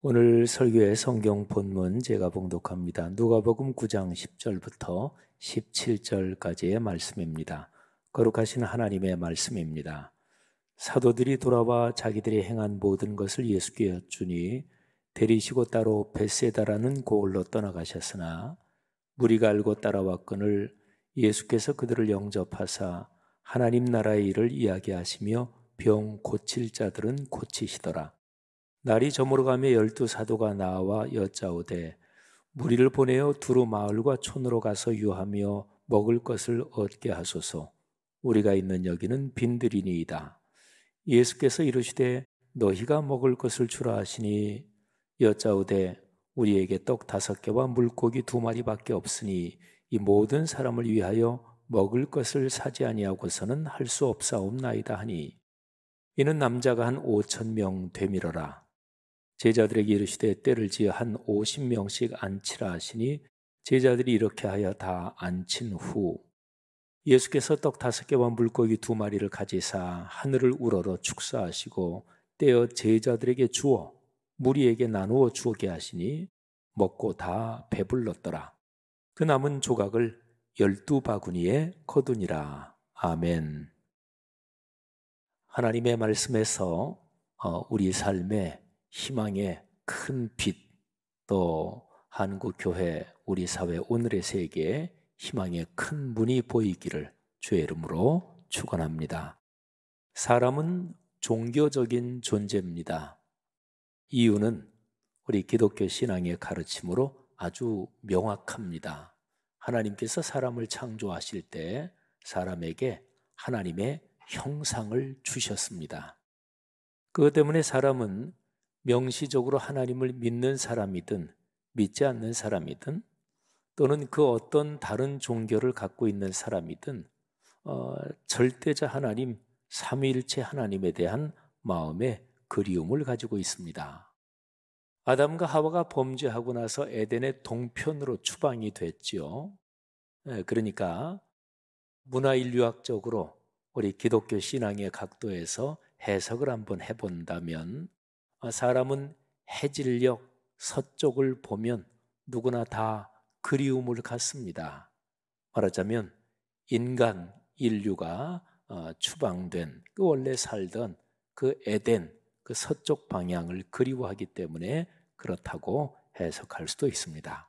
오늘 설교의 성경 본문 제가 봉독합니다. 누가복음 9장 10절부터 17절까지의 말씀입니다. 거룩하신 하나님의 말씀입니다. 사도들이 돌아와 자기들이 행한 모든 것을 예수께 여쭈니 데리시고 따로 벳세다라는 고을로 떠나가셨으나 무리가 알고 따라왔거늘 예수께서 그들을 영접하사 하나님 나라의 일을 이야기하시며 병 고칠 자들은 고치시더라. 날이 저물어가며 12사도가 나와 여짜오되 무리를 보내어 두루 마을과 촌으로 가서 유하며 먹을 것을 얻게 하소서. 우리가 있는 여기는 빈들이니이다. 예수께서 이르시되 너희가 먹을 것을 주라 하시니 여짜오되 우리에게 떡 5개와 물고기 2마리밖에 없으니 이 모든 사람을 위하여 먹을 것을 사지 아니하고서는 할 수 없사옵나이다 하니 이는 남자가 한 5,000명 되밀어라. 제자들에게 이르시되 때를 지어 한 50명씩 앉히라 하시니 제자들이 이렇게 하여 다 앉힌 후 예수께서 떡 5개와 물고기 2마리를 가지사 하늘을 우러러 축사하시고 떼어 제자들에게 주어 무리에게 나누어 주게 하시니 먹고 다 배불렀더라. 그 남은 조각을 12바구니에 거두니라. 아멘. 하나님의 말씀에서 우리 삶에 희망의 큰 빛, 또 한국교회, 우리 사회, 오늘의 세계에 희망의 큰 문이 보이기를 주의 이름으로 축원합니다. 사람은 종교적인 존재입니다. 이유는 우리 기독교 신앙의 가르침으로 아주 명확합니다. 하나님께서 사람을 창조하실 때 사람에게 하나님의 형상을 주셨습니다. 그것 때문에 사람은 명시적으로 하나님을 믿는 사람이든 믿지 않는 사람이든 또는 그 어떤 다른 종교를 갖고 있는 사람이든 절대자 하나님, 삼위일체 하나님에 대한 마음의 그리움을 가지고 있습니다. 아담과 하와가 범죄하고 나서 에덴의 동편으로 추방이 됐지요. 그러니까 문화인류학적으로 우리 기독교 신앙의 각도에서 해석을 한번 해본다면 사람은 해질녘 서쪽을 보면 누구나 다 그리움을 갖습니다. 말하자면 인간 인류가 추방된 그 원래 살던 그 에덴 그 서쪽 방향을 그리워하기 때문에 그렇다고 해석할 수도 있습니다.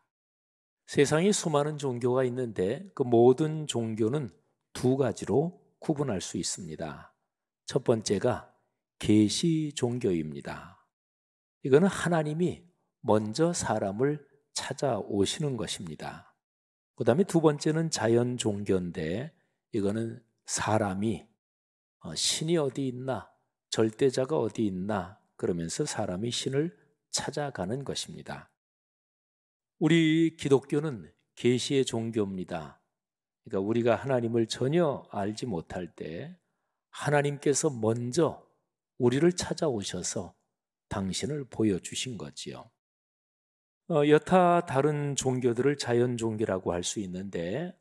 세상에 수많은 종교가 있는데 그 모든 종교는 2가지로 구분할 수 있습니다. 첫 번째가 계시 종교입니다. 이거는 하나님이 먼저 사람을 찾아오시는 것입니다. 그 다음에 2번째는 자연 종교인데 이거는 사람이 신이 어디 있나, 절대자가 어디 있나 그러면서 사람이 신을 찾아가는 것입니다. 우리 기독교는 계시의 종교입니다. 그러니까 우리가 하나님을 전혀 알지 못할 때 하나님께서 먼저 우리를 찾아오셔서 당신을 보여주신 거지요. 여타 다른 종교들을 자연 종교라고 할 수 있는데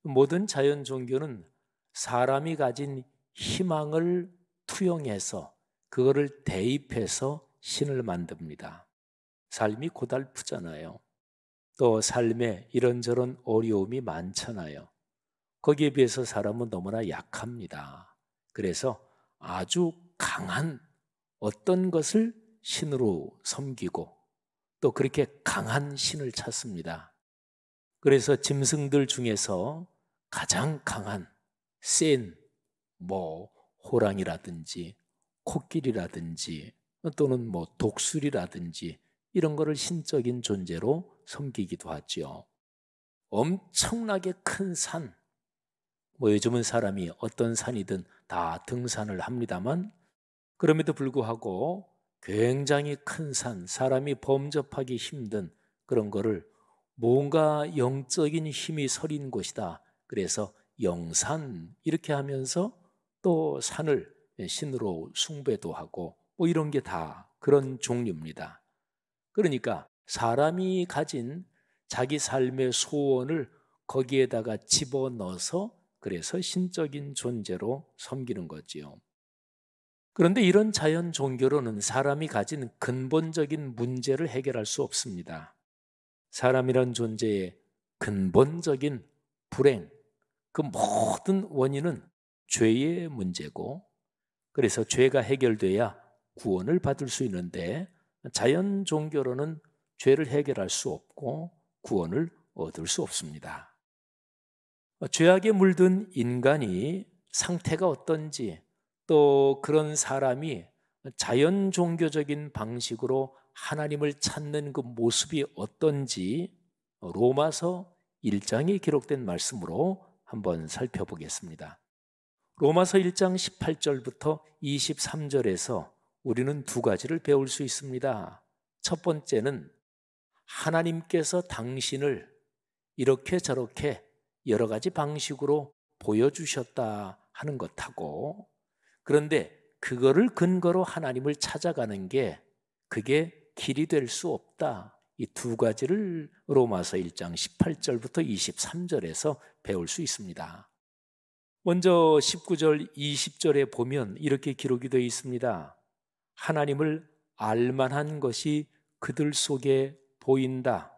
모든 자연 종교는 사람이 가진 희망을 투영해서 그거를 대입해서 신을 만듭니다. 삶이 고달프잖아요. 또 삶에 이런저런 어려움이 많잖아요. 거기에 비해서 사람은 너무나 약합니다. 그래서 아주 강한 어떤 것을 신으로 섬기고 또 그렇게 강한 신을 찾습니다. 그래서 짐승들 중에서 가장 강한 센 호랑이라든지 코끼리라든지 또는 독수리라든지 이런 거를 신적인 존재로 섬기기도 하죠. 엄청나게 큰 산, 요즘은 사람이 어떤 산이든 다 등산을 합니다만 그럼에도 불구하고 굉장히 큰 산, 사람이 범접하기 힘든 그런 거를 뭔가 영적인 힘이 서린 곳이다. 그래서 영산 이렇게 하면서 또 산을 신으로 숭배도 하고 이런 게 다 그런 종류입니다. 그러니까 사람이 가진 자기 삶의 소원을 거기에다가 집어넣어서 그래서 신적인 존재로 섬기는 거지요. 그런데 이런 자연 종교로는 사람이 가진 근본적인 문제를 해결할 수 없습니다. 사람이란 존재의 근본적인 불행, 그 모든 원인은 죄의 문제고, 그래서 죄가 해결돼야 구원을 받을 수 있는데 자연 종교로는 죄를 해결할 수 없고 구원을 얻을 수 없습니다. 죄악에 물든 인간이 상태가 어떤지, 또 그런 사람이 자연 종교적인 방식으로 하나님을 찾는 그 모습이 어떤지 로마서 1장에 기록된 말씀으로 한번 살펴보겠습니다. 로마서 1장 18절부터 23절에서 우리는 두 가지를 배울 수 있습니다. 첫 번째는 하나님께서 당신을 이렇게 저렇게 여러 가지 방식으로 보여주셨다 하는 것하고, 그런데 그거를 근거로 하나님을 찾아가는 게 그게 길이 될 수 없다. 이 두 가지를 로마서 1장 18절부터 23절에서 배울 수 있습니다. 먼저 19절, 20절에 보면 이렇게 기록이 되어 있습니다. 하나님을 알만한 것이 그들 속에 보인다.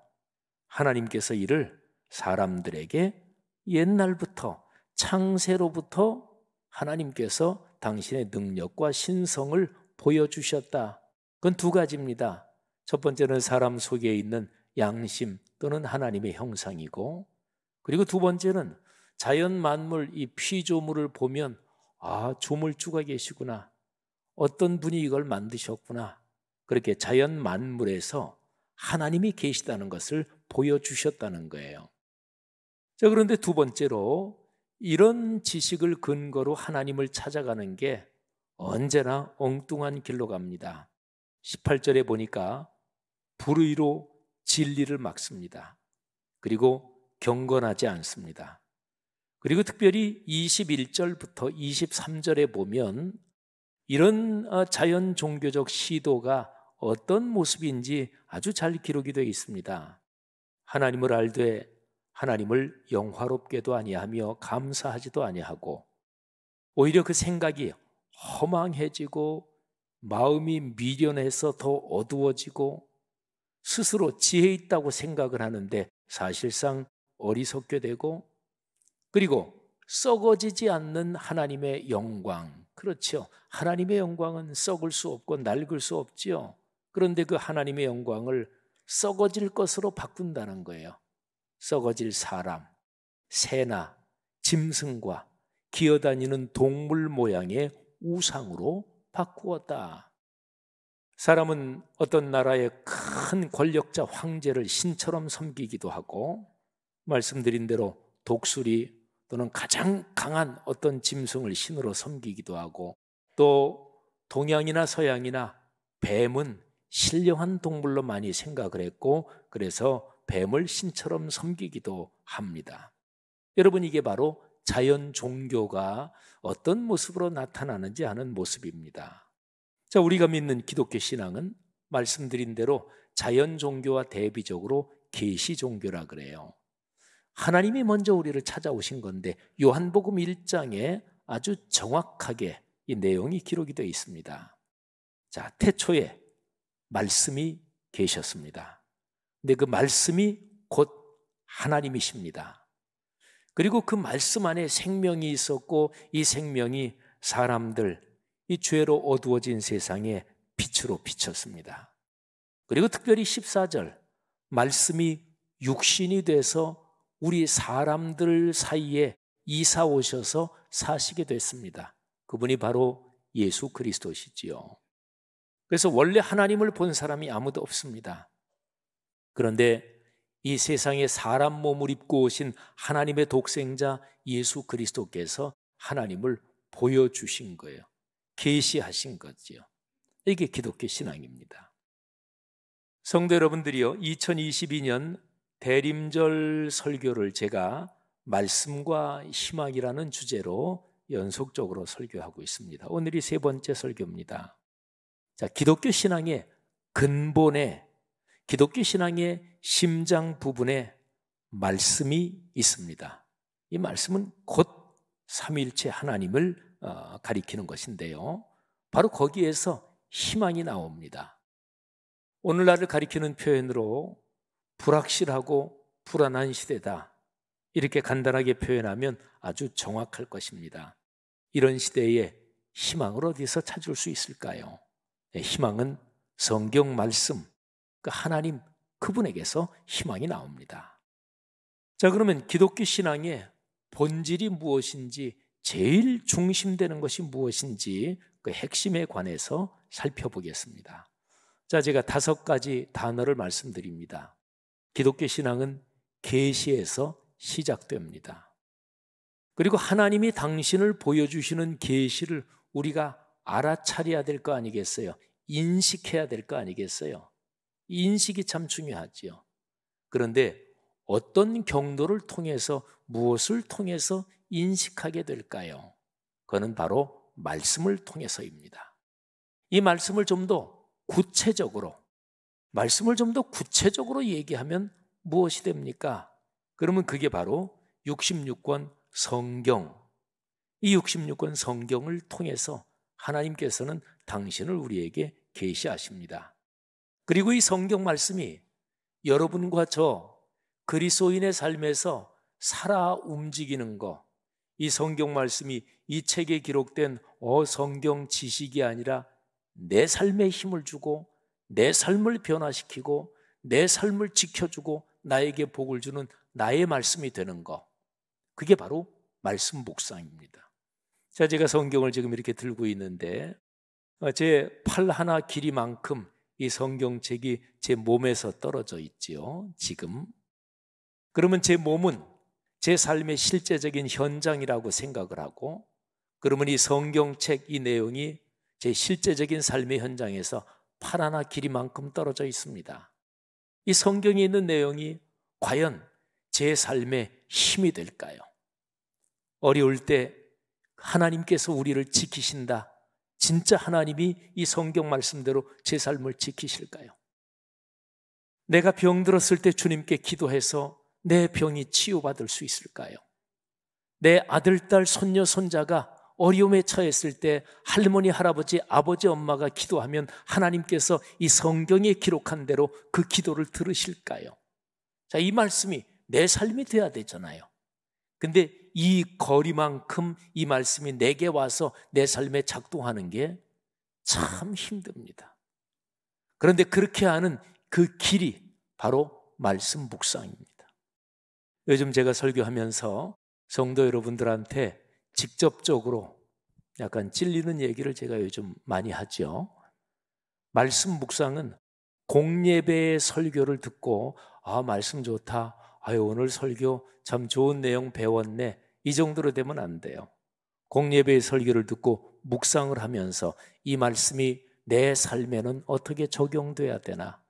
하나님께서 이를 사람들에게 옛날부터, 창세로부터 하나님께서 당신의 능력과 신성을 보여주셨다. 그건 두 가지입니다. 첫 번째는 사람 속에 있는 양심 또는 하나님의 형상이고, 그리고 두 번째는 자연 만물, 이 피조물을 보면 조물주가 계시구나, 어떤 분이 이걸 만드셨구나, 그렇게 자연 만물에서 하나님이 계시다는 것을 보여주셨다는 거예요. 자, 그런데 두 번째로 이런 지식을 근거로 하나님을 찾아가는 게 언제나 엉뚱한 길로 갑니다. 18절에 보니까 불의로 진리를 막습니다. 그리고 경건하지 않습니다. 그리고 특별히 21절부터 23절에 보면 이런 자연 종교적 시도가 어떤 모습인지 아주 잘 기록이 되어 있습니다. 하나님을 알되 하나님을 영화롭게도 아니하며 감사하지도 아니하고, 오히려 그 생각이 허망해지고 마음이 미련해서 더 어두워지고 스스로 지혜 있다고 생각을 하는데 사실상 어리석게 되고, 그리고 썩어지지 않는 하나님의 영광, 그렇죠. 하나님의 영광은 썩을 수 없고 낡을 수 없지요. 그런데 그 하나님의 영광을 썩어질 것으로 바꾼다는 거예요. 썩어질 사람, 새나 짐승과 기어다니는 동물 모양의 우상으로 바꾸었다. 사람은 어떤 나라의 큰 권력자 황제를 신처럼 섬기기도 하고, 말씀드린 대로 독수리 또는 가장 강한 어떤 짐승을 신으로 섬기기도 하고, 또 동양이나 서양이나 뱀은 신령한 동물로 많이 생각을 했고, 그래서 뱀을 신처럼 섬기기도 합니다. 여러분, 이게 바로 자연 종교가 어떤 모습으로 나타나는지 하는 모습입니다. 자, 우리가 믿는 기독교 신앙은 말씀드린 대로 자연 종교와 대비적으로 계시 종교라 그래요. 하나님이 먼저 우리를 찾아오신 건데 요한복음 1장에 아주 정확하게 이 내용이 기록이 되어 있습니다. 자, 태초에 말씀이 계셨습니다. 근데 그 말씀이 곧 하나님이십니다. 그리고 그 말씀 안에 생명이 있었고, 이 생명이 사람들, 이 죄로 어두워진 세상에 빛으로 비쳤습니다. 그리고 특별히 14절, 말씀이 육신이 돼서 우리 사람들 사이에 이사 오셔서 사시게 됐습니다. 그분이 바로 예수 그리스도시지요. 그래서 원래 하나님을 본 사람이 아무도 없습니다. 그런데 이 세상에 사람 몸을 입고 오신 하나님의 독생자 예수 그리스도께서 하나님을 보여주신 거예요. 계시하신 거지요. 이게 기독교 신앙입니다. 성도 여러분들이요, 2022년 대림절 설교를 제가 말씀과 희망이라는 주제로 연속적으로 설교하고 있습니다. 오늘이 세 번째 설교입니다. 자, 기독교 신앙의 근본에, 기독교 신앙의 심장 부분에 말씀이 있습니다. 이 말씀은 곧 삼위일체 하나님을 가리키는 것인데요. 바로 거기에서 희망이 나옵니다. 오늘날을 가리키는 표현으로 불확실하고 불안한 시대다, 이렇게 간단하게 표현하면 아주 정확할 것입니다. 이런 시대에 희망을 어디서 찾을 수 있을까요? 희망은 성경 말씀, 그 하나님 그분에게서 희망이 나옵니다. 자, 그러면 기독교 신앙의 본질이 무엇인지, 제일 중심되는 것이 무엇인지 그 핵심에 관해서 살펴보겠습니다. 자, 제가 5가지 단어를 말씀드립니다. 기독교 신앙은 계시에서 시작됩니다. 그리고 하나님이 당신을 보여주시는 계시를 우리가 알아차려야 될 거 아니겠어요? 인식해야 될 거 아니겠어요? 인식이 참 중요하지요. 그런데 어떤 경로를 통해서, 무엇을 통해서 인식하게 될까요? 그거는 바로 말씀을 통해서입니다. 이 말씀을 좀 더 구체적으로, 얘기하면 무엇이 됩니까? 그러면 그게 바로 66권 성경, 이 66권 성경을 통해서 하나님께서는 당신을 우리에게 계시하십니다. 그리고 이 성경 말씀이 여러분과 저 그리스도인의 삶에서 살아 움직이는 것, 이 성경 말씀이 이 책에 기록된 성경 지식이 아니라 내 삶에 힘을 주고 내 삶을 변화시키고 내 삶을 지켜주고 나에게 복을 주는 나의 말씀이 되는 것, 그게 바로 말씀 묵상입니다. 자, 제가 성경을 지금 이렇게 들고 있는데 제 팔 하나 길이만큼 이 성경책이 제 몸에서 떨어져 있지요, 지금. 그러면 제 몸은 제 삶의 실제적인 현장이라고 생각을 하고, 그러면 이 성경책, 이 내용이 제 실제적인 삶의 현장에서 팔 하나 길이만큼 떨어져 있습니다. 이 성경에 있는 내용이 과연 제 삶에 힘이 될까요? 어려울 때 하나님께서 우리를 지키신다, 진짜 하나님이 이 성경 말씀대로 제 삶을 지키실까요? 내가 병들었을 때 주님께 기도해서 내 병이 치유받을 수 있을까요? 내 아들, 딸, 손녀, 손자가 어려움에 처했을 때 할머니, 할아버지, 아버지, 엄마가 기도하면 하나님께서 이 성경에 기록한 대로 그 기도를 들으실까요? 자, 이 말씀이 내 삶이 돼야 되잖아요. 근데 이 거리만큼 이 말씀이 내게 와서 내 삶에 작동하는 게 참 힘듭니다. 그런데 그렇게 하는 그 길이 바로 말씀 묵상입니다. 요즘 제가 설교하면서 성도 여러분들한테 직접적으로 약간 찔리는 얘기를 제가 요즘 많이 하죠. 말씀 묵상은 공예배의 설교를 듣고 말씀 좋다, 오늘 설교 참 좋은 내용 배웠네, 이 정도로 되면 안 돼요. 공예배의 설교를 듣고 묵상을 하면서 이 말씀이 내 삶에는 어떻게 적용돼야 되나,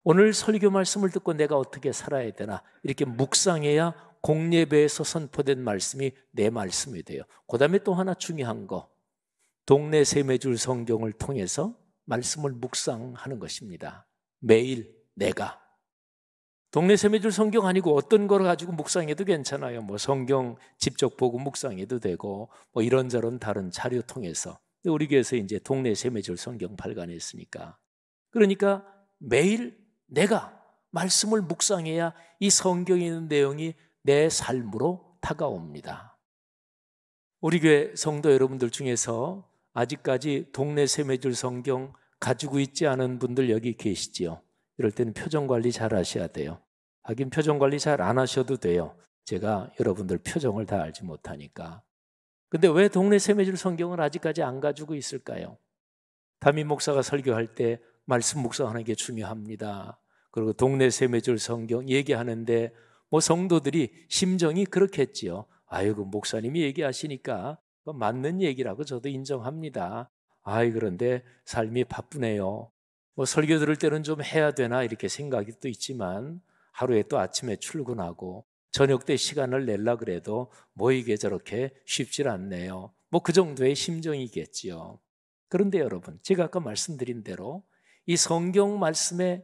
오늘 설교 말씀을 듣고 내가 어떻게 살아야 되나, 이렇게 묵상해야 공예배에서 선포된 말씀이 내 말씀이 돼요. 그 다음에 또 하나 중요한 거, 동네 세매줄 성경을 통해서 말씀을 묵상하는 것입니다. 매일 내가. 동네 세매줄 성경 아니고 어떤 걸 가지고 묵상해도 괜찮아요. 성경 직접 보고 묵상해도 되고, 이런저런 다른 자료 통해서. 우리 교회에서 이제 동네 세매줄 성경 발간했으니까. 그러니까 매일 내가 말씀을 묵상해야 이 성경에 있는 내용이 내 삶으로 다가옵니다. 우리 교회 성도 여러분들 중에서 아직까지 동네 세매줄 성경 가지고 있지 않은 분들 여기 계시지요. 이럴 때는 표정 관리 잘 하셔야 돼요. 하긴 표정 관리 잘 안 하셔도 돼요. 제가 여러분들 표정을 다 알지 못하니까. 근데 왜 동네 세매줄 성경을 아직까지 안 가지고 있을까요? 담임 목사가 설교할 때 말씀 묵상하는 게 중요합니다. 그리고 동네 세매줄 성경 얘기하는데 성도들이 심정이 그렇겠지요. 아이고, 목사님이 얘기하시니까 맞는 얘기라고 저도 인정합니다. 그런데 삶이 바쁘네요. 설교 들을 때는 좀 해야 되나 이렇게 생각이 또 있지만, 하루에 또 아침에 출근하고 저녁 때 시간을 내려 그래도 이게 저렇게 쉽질 않네요. 그 정도의 심정이겠지요. 그런데 여러분, 제가 아까 말씀드린 대로 이 성경 말씀에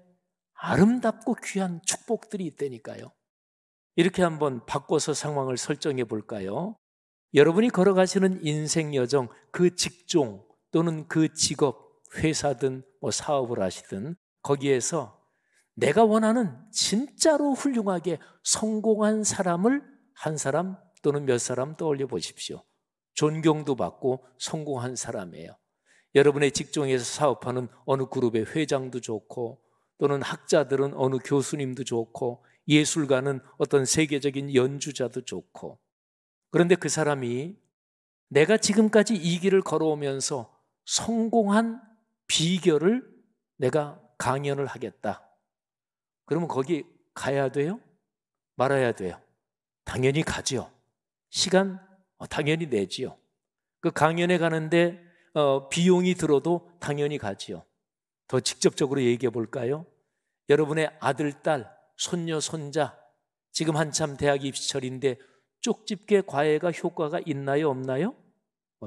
아름답고 귀한 축복들이 있다니까요. 이렇게 한번 바꿔서 상황을 설정해 볼까요? 여러분이 걸어가시는 인생 여정, 그 직종, 또는 그 직업, 회사든 뭐 사업을 하시든 거기에서 내가 원하는 진짜로 훌륭하게 성공한 사람을 한 사람 또는 몇 사람 떠올려 보십시오. 존경도 받고 성공한 사람이에요. 여러분의 직종에서 사업하는 어느 그룹의 회장도 좋고, 또는 학자들은 어느 교수님도 좋고, 예술가는 어떤 세계적인 연주자도 좋고, 그런데 그 사람이 내가 지금까지 이 길을 걸어오면서 성공한 비결을 내가 강연을 하겠다. 그러면 거기 가야 돼요? 말아야 돼요? 당연히 가죠. 시간 당연히 내지요. 그 강연에 가는데 비용이 들어도 당연히 가지요. 더 직접적으로 얘기해 볼까요? 여러분의 아들, 딸, 손녀, 손자 지금 한참 대학 입시철인데 쪽집게 과외가 효과가 있나요, 없나요?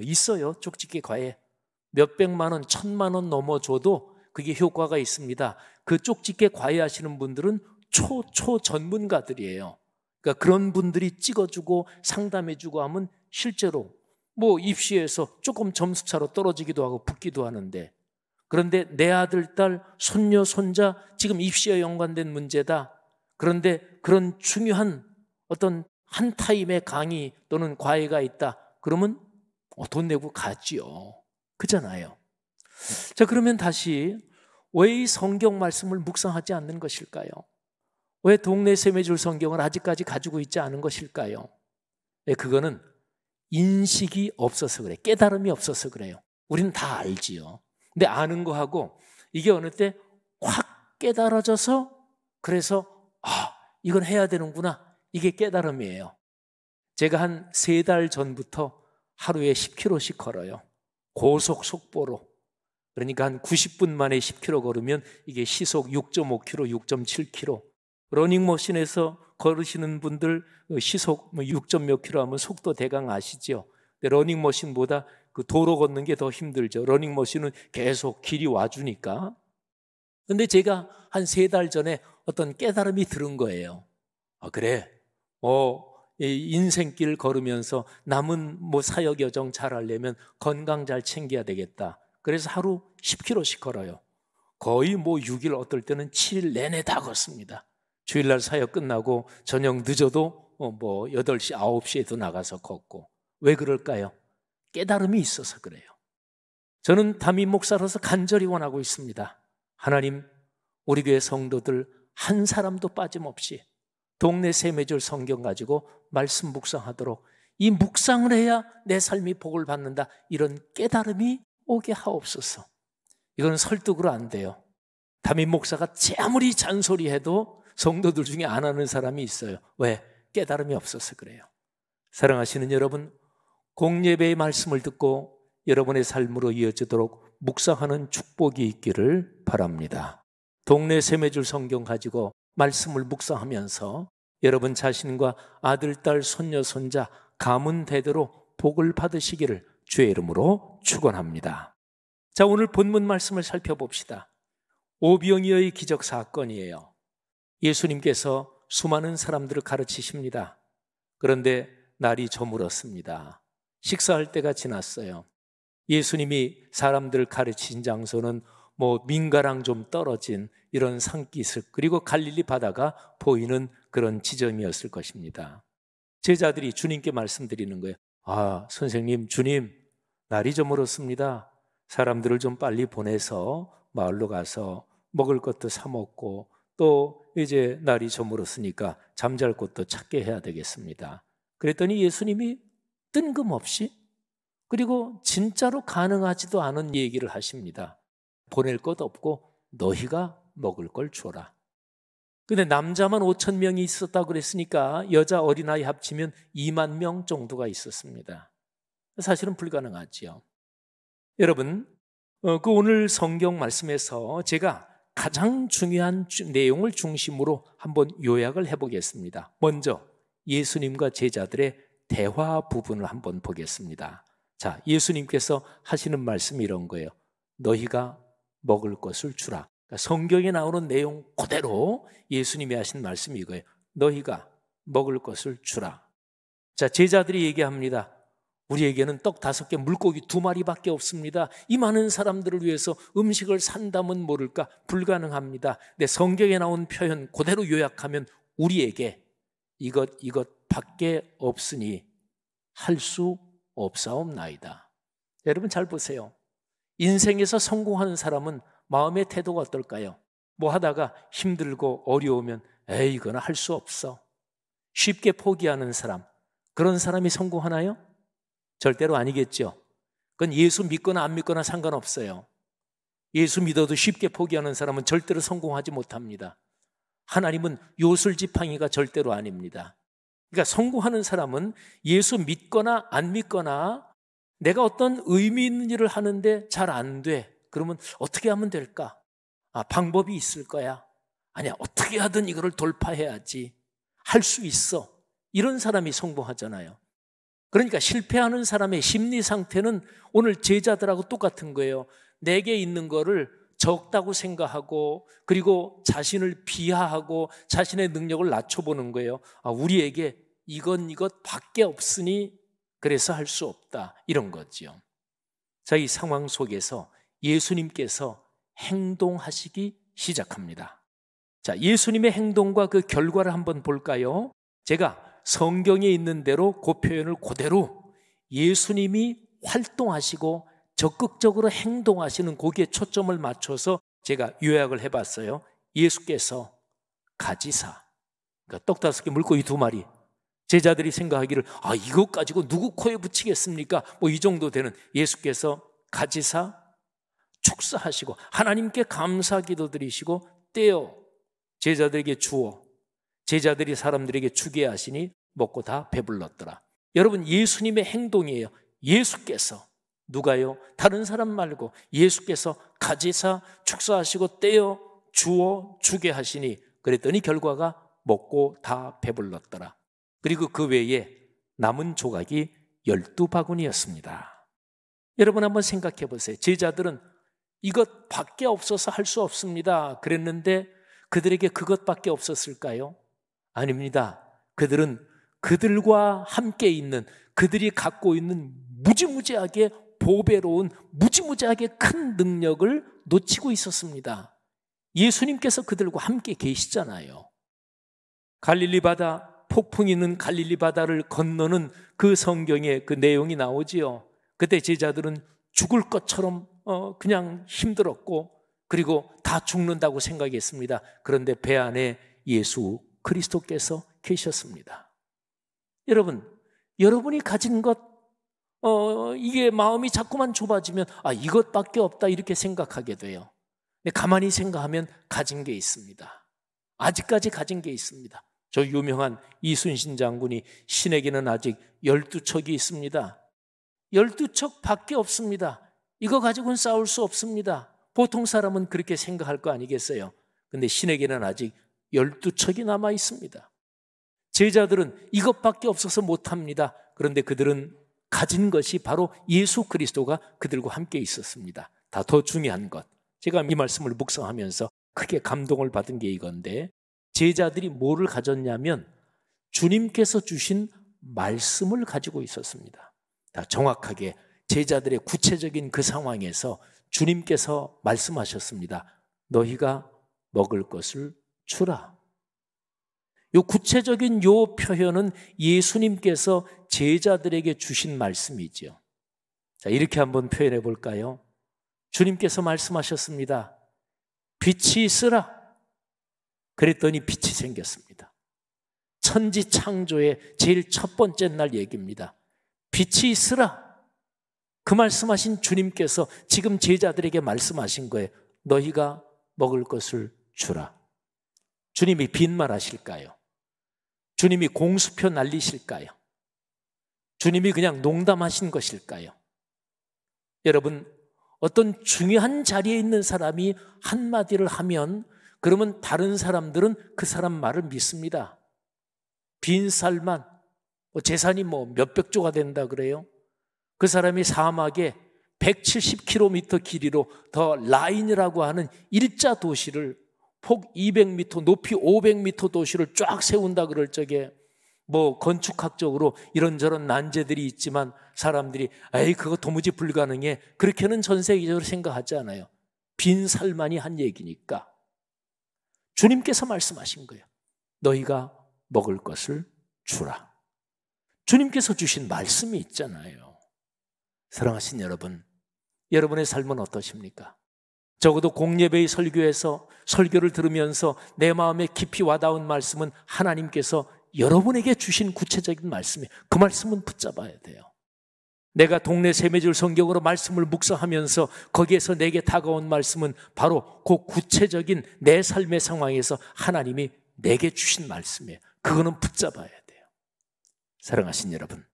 있어요. 쪽집게 과외 몇백만 원, 1,000만 원 넘어줘도 그게 효과가 있습니다. 그 쪽집게 과외하시는 분들은 초 전문가들이에요. 그러니까 그런 분들이 찍어주고 상담해주고 하면 실제로 뭐 입시에서 조금 점수차로 떨어지기도 하고 붙기도 하는데, 그런데 내 아들, 딸, 손녀, 손자 지금 입시에 연관된 문제다. 그런데 그런 중요한 어떤 한 타임의 강의 또는 과외가 있다. 그러면 돈 내고 가지요. 그잖아요. 자, 그러면 다시 왜 이 성경 말씀을 묵상하지 않는 것일까요? 왜 동네 세매줄 성경을 아직까지 가지고 있지 않은 것일까요? 네, 그거는 인식이 없어서 그래. 깨달음이 없어서 그래요. 우리는 다 알지요. 근데 아는 거하고 이게 어느 때 확 깨달아져서, 그래서 이건 해야 되는구나, 이게 깨달음이에요. 제가 한 3달 전부터 하루에 10km씩 걸어요. 고속 속보로. 그러니까 한 90분 만에 10km 걸으면 이게 시속 6.5km, 6.7km. 러닝머신에서 걸으시는 분들 시속 6. 몇 킬로 하면 속도 대강 아시죠? 근데 러닝머신보다 그 도로 걷는 게 더 힘들죠. 러닝머신은 계속 길이 와주니까. 근데 제가 한 3달 전에 어떤 깨달음이 들은 거예요. 그래, 이 인생길 걸으면서 남은 사역 여정 잘 하려면 건강 잘 챙겨야 되겠다. 그래서 하루 10km씩 걸어요. 거의 6일, 어떨 때는 7일 내내 다 걷습니다. 주일날 사역 끝나고 저녁 늦어도 8시, 9시에도 나가서 걷고. 왜 그럴까요? 깨달음이 있어서 그래요. 저는 담임 목사로서 간절히 원하고 있습니다. 하나님, 우리 교회 성도들 한 사람도 빠짐없이 동네 세매줄 성경 가지고 말씀 묵상하도록, 이 묵상을 해야 내 삶이 복을 받는다, 이런 깨달음이 오게 하옵소서. 이건 설득으로 안 돼요. 담임 목사가 아무리 잔소리해도 성도들 중에 안 하는 사람이 있어요. 왜? 깨달음이 없어서 그래요. 사랑하시는 여러분, 공예배의 말씀을 듣고 여러분의 삶으로 이어지도록 묵상하는 축복이 있기를 바랍니다. 동네 세매줄 성경 가지고 말씀을 묵상하면서 여러분 자신과 아들, 딸, 손녀, 손자 가문 대대로 복을 받으시기를 주의 이름으로 축원합니다. 자, 오늘 본문 말씀을 살펴봅시다. 오병이어의 기적 사건이에요. 예수님께서 수많은 사람들을 가르치십니다. 그런데 날이 저물었습니다. 식사할 때가 지났어요. 예수님이 사람들을 가르치신 장소는 민가랑 좀 떨어진 이런 산기슭, 그리고 갈릴리 바다가 보이는 그런 지점이었을 것입니다. 제자들이 주님께 말씀드리는 거예요. 선생님, 주님, 날이 저물었습니다. 사람들을 좀 빨리 보내서 마을로 가서 먹을 것도 사 먹고, 또 이제 날이 저물었으니까 잠잘 곳도 찾게 해야 되겠습니다. 그랬더니 예수님이 뜬금없이, 그리고 진짜로 가능하지도 않은 얘기를 하십니다. 보낼 것 없고 너희가 먹을 걸 줘라. 근데 남자만 5,000명이 있었다고 그랬으니까 여자 어린아이 합치면 2만 명 정도가 있었습니다. 사실은 불가능하지요. 여러분, 그 오늘 성경 말씀에서 제가 가장 중요한 내용을 중심으로 한번 요약을 해보겠습니다. 먼저 예수님과 제자들의 대화 부분을 한번 보겠습니다. 자, 예수님께서 하시는 말씀이 이런 거예요. 너희가 먹을 것을 주라. 그러니까 성경에 나오는 내용 그대로 예수님이 하신 말씀이 이거예요. 너희가 먹을 것을 주라. 자, 제자들이 얘기합니다. 우리에게는 떡 5개, 물고기 2마리밖에 없습니다. 이 많은 사람들을 위해서 음식을 산다면 모를까? 불가능합니다. 근데 성경에 나온 표현 그대로 요약하면 우리에게 이것밖에 없으니 할 수 없사옵나이다. 여러분 잘 보세요. 인생에서 성공하는 사람은 마음의 태도가 어떨까요? 뭐 하다가 힘들고 어려우면 에이 이거는 할 수 없어. 쉽게 포기하는 사람, 그런 사람이 성공하나요? 절대로 아니겠죠. 그건 예수 믿거나 안 믿거나 상관없어요. 예수 믿어도 쉽게 포기하는 사람은 절대로 성공하지 못합니다. 하나님은 요술지팡이가 절대로 아닙니다. 그러니까 성공하는 사람은 예수 믿거나 안 믿거나 내가 어떤 의미 있는 일을 하는데 잘 안 돼. 그러면 어떻게 하면 될까? 방법이 있을 거야. 아니야, 어떻게 하든 이거를 돌파해야지. 할 수 있어. 이런 사람이 성공하잖아요. 그러니까 실패하는 사람의 심리 상태는 오늘 제자들하고 똑같은 거예요. 내게 있는 거를 적다고 생각하고 그리고 자신을 비하하고 자신의 능력을 낮춰보는 거예요. 우리에게 이것밖에 없으니 그래서 할 수 없다. 이런 거죠. 자, 이 상황 속에서 예수님께서 행동하시기 시작합니다. 자, 예수님의 행동과 그 결과를 한번 볼까요? 제가 성경에 있는 대로 그 표현을 그대로 예수님이 활동하시고 적극적으로 행동하시는 거기에 초점을 맞춰서 제가 요약을 해봤어요. 예수께서 가지사, 그러니까 떡 5개, 물고기 2마리. 제자들이 생각하기를 이것 가지고 누구 코에 붙이겠습니까? 뭐 이 정도 되는 예수께서 가지사 축사하시고 하나님께 감사 기도 드리시고 떼어 제자들에게 주어 제자들이 사람들에게 주게 하시니 먹고 다 배불렀더라. 여러분, 예수님의 행동이에요. 예수께서, 누가요? 다른 사람 말고 예수께서 가지사 축사하시고 떼어 주어 주게 하시니 그랬더니 결과가 먹고 다 배불렀더라. 그리고 그 외에 남은 조각이 12바구니였습니다. 여러분 한번 생각해 보세요. 제자들은 이것밖에 없어서 할 수 없습니다 그랬는데 그들에게 그것밖에 없었을까요? 아닙니다. 그들은 그들과 함께 있는, 그들이 갖고 있는 무지무지하게 보배로운, 무지무지하게 큰 능력을 놓치고 있었습니다. 예수님께서 그들과 함께 계시잖아요. 갈릴리 바다, 폭풍이 있는 갈릴리 바다를 건너는 그 성경에 그 내용이 나오지요. 그때 제자들은 죽을 것처럼 그냥 힘들었고 그리고 다 죽는다고 생각했습니다. 그런데 배 안에 예수 그리스도께서 계셨습니다. 여러분, 여러분이 가진 것, 이게 마음이 자꾸만 좁아지면 이것밖에 없다 이렇게 생각하게 돼요. 근데 가만히 생각하면 가진 게 있습니다. 아직까지 가진 게 있습니다. 저 유명한 이순신 장군이 신에게는 아직 12척이 있습니다. 12척 밖에 없습니다. 이거 가지고는 싸울 수 없습니다. 보통 사람은 그렇게 생각할 거 아니겠어요? 근데 신에게는 아직 12척이 남아 있습니다. 제자들은 이것밖에 없어서 못합니다. 그런데 그들은 가진 것이 바로 예수 그리스도가 그들과 함께 있었습니다. 다 더 중요한 것, 제가 이 말씀을 묵상하면서 크게 감동을 받은 게 이건데, 제자들이 뭐를 가졌냐면 주님께서 주신 말씀을 가지고 있었습니다. 정확하게 제자들의 구체적인 그 상황에서 주님께서 말씀하셨습니다. 너희가 먹을 것을 주라. 요 구체적인 요 표현은 예수님께서 제자들에게 주신 말씀이죠. 자, 이렇게 한번 표현해 볼까요? 주님께서 말씀하셨습니다. 빛이 있으라. 그랬더니 빛이 생겼습니다. 천지 창조의 제일 첫 번째 날 얘기입니다. 빛이 있으라. 그 말씀하신 주님께서 지금 제자들에게 말씀하신 거예요. 너희가 먹을 것을 주라. 주님이 빈말 하실까요? 주님이 공수표 날리실까요? 주님이 그냥 농담하신 것일까요? 여러분, 어떤 중요한 자리에 있는 사람이 한마디를 하면 그러면 다른 사람들은 그 사람 말을 믿습니다. 빈살만, 재산이 몇백 조가 된다 그래요. 그 사람이 사막에 170km 길이로 더 라인이라고 하는 일자 도시를 폭 200m, 높이 500m 도시를 쫙 세운다 그럴 적에 뭐 건축학적으로 이런저런 난제들이 있지만 사람들이 에이 그거 도무지 불가능해 그렇게는 전 세계적으로 생각하지 않아요. 빈살만이 한 얘기니까. 주님께서 말씀하신 거예요. 너희가 먹을 것을 주라. 주님께서 주신 말씀이 있잖아요. 사랑하신 여러분, 여러분의 삶은 어떠십니까? 적어도 공예배의 설교에서 설교를 들으면서 내 마음에 깊이 와닿은 말씀은 하나님께서 여러분에게 주신 구체적인 말씀이에요. 그 말씀은 붙잡아야 돼요. 내가 동네 세매줄 성경으로 말씀을 묵상하면서 거기에서 내게 다가온 말씀은 바로 그 구체적인 내 삶의 상황에서 하나님이 내게 주신 말씀이에요. 그거는 붙잡아야 돼요. 사랑하신 여러분,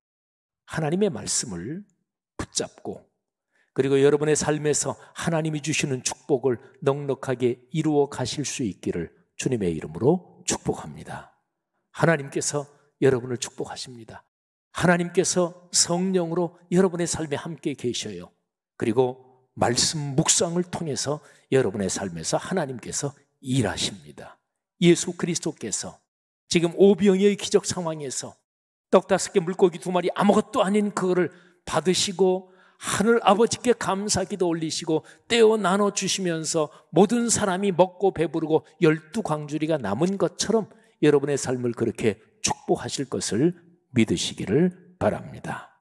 하나님의 말씀을 붙잡고 그리고 여러분의 삶에서 하나님이 주시는 축복을 넉넉하게 이루어 가실 수 있기를 주님의 이름으로 축복합니다. 하나님께서 여러분을 축복하십니다. 하나님께서 성령으로 여러분의 삶에 함께 계셔요. 그리고 말씀 묵상을 통해서 여러분의 삶에서 하나님께서 일하십니다. 예수 그리스도께서 지금 오병이어의 기적 상황에서 떡 5개 물고기 2마리 아무것도 아닌 그거를 받으시고 하늘 아버지께 감사기도 올리시고 떼어 나눠주시면서 모든 사람이 먹고 배부르고 12광주리가 남은 것처럼 여러분의 삶을 그렇게 축복하실 것을 믿으시기를 바랍니다.